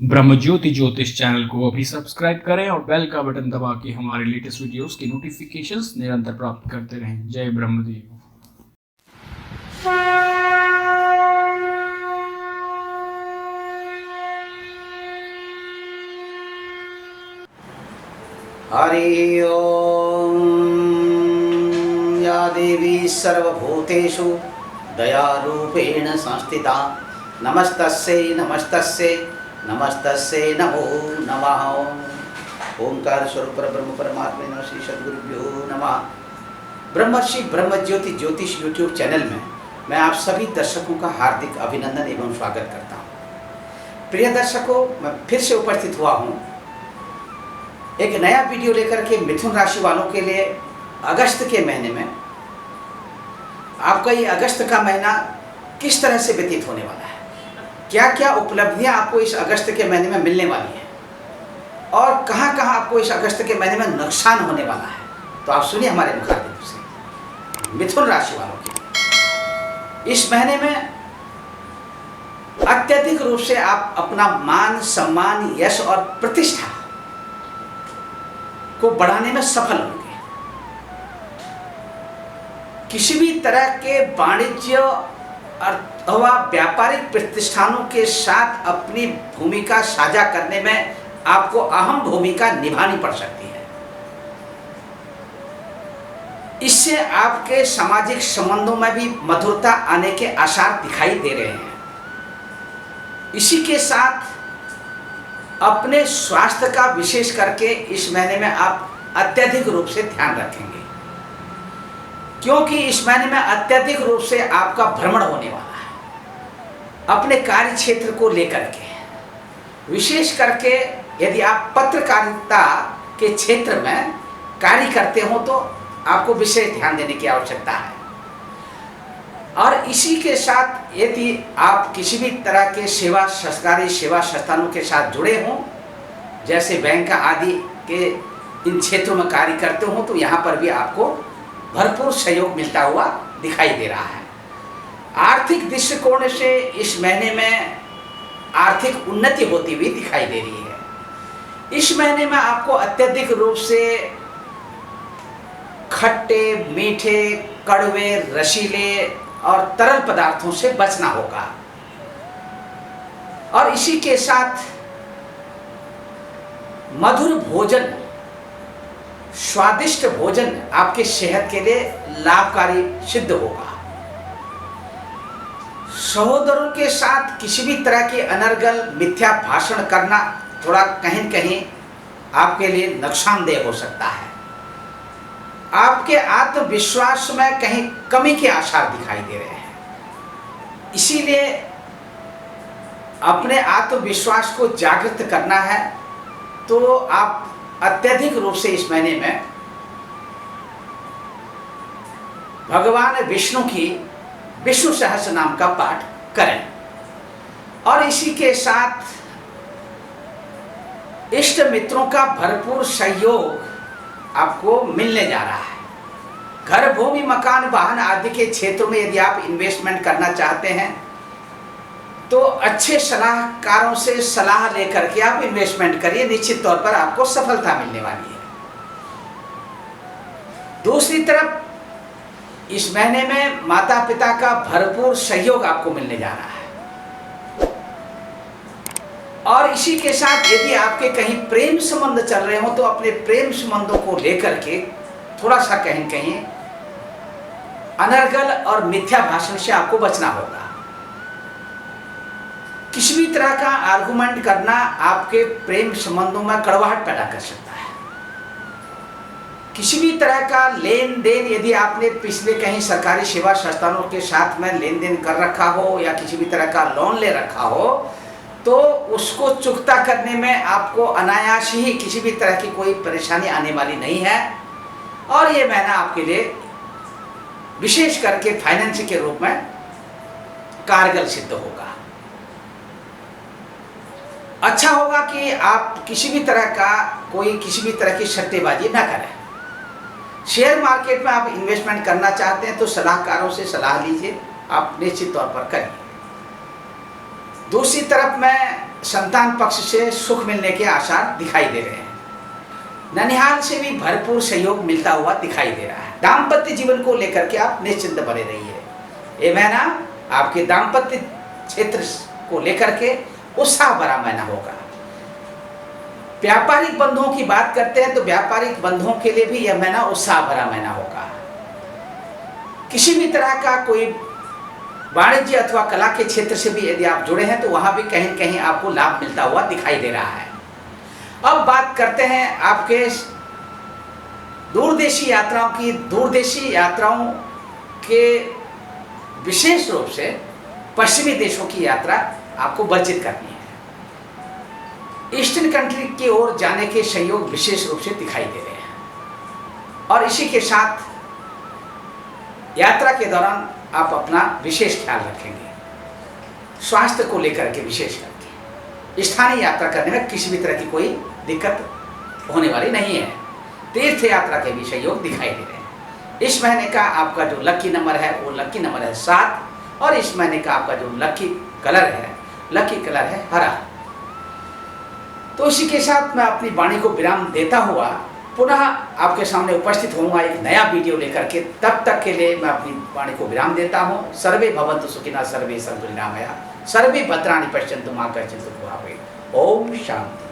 ब्रह्म ज्योति ज्योतिष चैनल को अभी सब्सक्राइब करें और बेल का बटन दबा के हमारे लेटेस्ट वीडियोस की नोटिफिकेशंस निरंतर प्राप्त करते रहें। जय ब्रह्मदेव। हरि ओम। या देवी सर्वभूतेषु दयारूपेण संस्थिता नमस्तस्यै नमस्तस्यै नमस्तस्यै नमो नमः। ओंकार स्वरूप ब्रह्म परमात्मा नमः। श्री सद्गुरुभ्यो नमः। ब्रह्मर्षि ब्रह्म ज्योति ज्योतिष यूट्यूब चैनल में मैं आप सभी दर्शकों का हार्दिक अभिनंदन एवं स्वागत करता हूँ। प्रिय दर्शकों, मैं फिर से उपस्थित हुआ हूँ एक नया वीडियो लेकर के मिथुन राशि वालों के लिए। अगस्त के महीने में आपका ये अगस्त का महीना किस तरह से व्यतीत होने वाला है, क्या क्या उपलब्धियां आपको इस अगस्त के महीने में मिलने वाली हैं और कहां कहां आपको इस अगस्त के महीने में नुकसान होने वाला है, तो आप सुनिए हमारे मुखातिब से। मिथुन राशि वालों के लिए इस महीने में अत्यधिक रूप से आप अपना मान सम्मान यश और प्रतिष्ठा को बढ़ाने में सफल होंगे। किसी भी तरह के वाणिज्य अथवा व्यापारिक प्रतिष्ठानों के साथ अपनी भूमिका साझा करने में आपको अहम भूमिका निभानी पड़ सकती है। इससे आपके सामाजिक संबंधों में भी मधुरता आने के आसार दिखाई दे रहे हैं। इसी के साथ अपने स्वास्थ्य का विशेष करके इस महीने में आप अत्यधिक रूप से ध्यान रखेंगे, क्योंकि इस महीने में अत्यधिक रूप से आपका भ्रमण होने वाला है अपने कार्य क्षेत्र को लेकर के। विशेष करके यदि आप पत्रकारिता के क्षेत्र में कार्य करते हो तो आपको विशेष ध्यान देने की आवश्यकता है। और इसी के साथ यदि आप किसी भी तरह के सरकारी सेवा संस्थानों के साथ जुड़े हों, जैसे बैंक आदि के इन क्षेत्रों में कार्य करते हो, तो यहाँ पर भी आपको भरपूर सहयोग मिलता हुआ दिखाई दे रहा है। आर्थिक दृष्टिकोण से इस महीने में आर्थिक उन्नति होती हुई दिखाई दे रही है। इस महीने में आपको अत्यधिक रूप से खट्टे, मीठे, कड़वे, रसीले और तरल पदार्थों से बचना होगा। और इसी के साथ मधुर भोजन, स्वादिष्ट भोजन आपके सेहत के लिए लाभकारी सिद्ध होगा। सहोदरों के साथ किसी भी तरह की अनर्गल मिथ्या भाषण करना थोड़ा कहीं कहीं आपके लिए नुकसानदेह हो सकता है। आपके आत्मविश्वास में कहीं कमी के आसार दिखाई दे रहे हैं। इसीलिए अपने आत्मविश्वास को जागृत करना है, तो आप अत्यधिक रूप से इस महीने में भगवान विष्णु की विष्णु सहस्त्र नाम का पाठ करें। और इसी के साथ इष्ट मित्रों का भरपूर सहयोग आपको मिलने जा रहा है। घर, भूमि, मकान, वाहन आदि के क्षेत्रों में यदि आप इन्वेस्टमेंट करना चाहते हैं तो अच्छे सलाहकारों से सलाह लेकर के आप इन्वेस्टमेंट करिए, निश्चित तौर पर आपको सफलता मिलने वाली है। दूसरी तरफ इस महीने में माता पिता का भरपूर सहयोग आपको मिलने जा रहा है। और इसी के साथ यदि आपके कहीं प्रेम संबंध चल रहे हो तो अपने प्रेम संबंधों को लेकर के थोड़ा सा कहीं कहीं अनर्गल और मिथ्या भाषण से आपको बचना होगा। किसी भी तरह का आर्गुमेंट करना आपके प्रेम संबंधों में कड़वाहट पैदा कर सकता है। किसी भी तरह का लेन देन यदि आपने पिछले कहीं सरकारी सेवा संस्थानों के साथ में लेन देन कर रखा हो या किसी भी तरह का लोन ले रखा हो, तो उसको चुकता करने में आपको अनायास ही किसी भी तरह की कोई परेशानी आने वाली नहीं है। और ये महीना आपके लिए विशेष करके फाइनेंस के रूप में कारगर सिद्ध होगा। अच्छा होगा कि आप किसी भी तरह की सट्टेबाजी ना करें। शेयर मार्केट में आप इन्वेस्टमेंट करना चाहते हैं तो सलाहकारों से सलाह लीजिए, आप निश्चित तौर पर करिए। दूसरी तरफ मैं संतान पक्ष से सुख मिलने के आसार दिखाई दे रहे हैं। ननिहाल से भी भरपूर सहयोग मिलता हुआ दिखाई दे रहा है। दाम्पत्य जीवन को लेकर के आप निश्चिंत बने रहिए। ये महीना आपके दाम्पत्य क्षेत्र को लेकर के उत्साह भरा महीना होगा। व्यापारिक बंधुओं की बात करते हैं तो व्यापारिक बंधुओं के लिए भी यह महीना उत्साह भरा महीना होगा। किसी भी तरह का कोई वाणिज्य अथवा कला के क्षेत्र से भी यदि आप जुड़े हैं तो वहां भी कहीं कहीं आपको लाभ मिलता हुआ दिखाई दे रहा है। अब बात करते हैं आपके दूरदेशी यात्राओं की। दूरदेशी यात्राओं के विशेष रूप से पश्चिमी देशों की यात्रा आपको वर्जित करनी है। ईस्टर्न कंट्री की ओर जाने के संयोग विशेष रूप से दिखाई दे रहे हैं। और इसी के साथ यात्रा के दौरान आप अपना विशेष ख्याल रखेंगे, स्वास्थ्य को लेकर के विशेष करके। स्थानीय यात्रा करने में किसी भी तरह की कोई दिक्कत होने वाली नहीं है। तीर्थ यात्रा के भी सहयोग दिखाई दे रहे हैं। इस महीने का आपका जो लकी नंबर है वो लकी नंबर है 7 और इस महीने का आपका जो लकी कलर है हरा। तो इसी के साथ मैं अपनी वाणी को विराम देता हुआ पुनः आपके सामने उपस्थित होऊंगा एक नया वीडियो लेकर के। तब तक के लिए मैं अपनी वाणी को विराम देता हूँ। सर्वे भवन्तु सुखिनः, सर्वे सन्तु निरामया, सर्वे भद्राणि पश्यन्तु मा कश्चित् दुःखभाग् भवेत्। ओम शांति।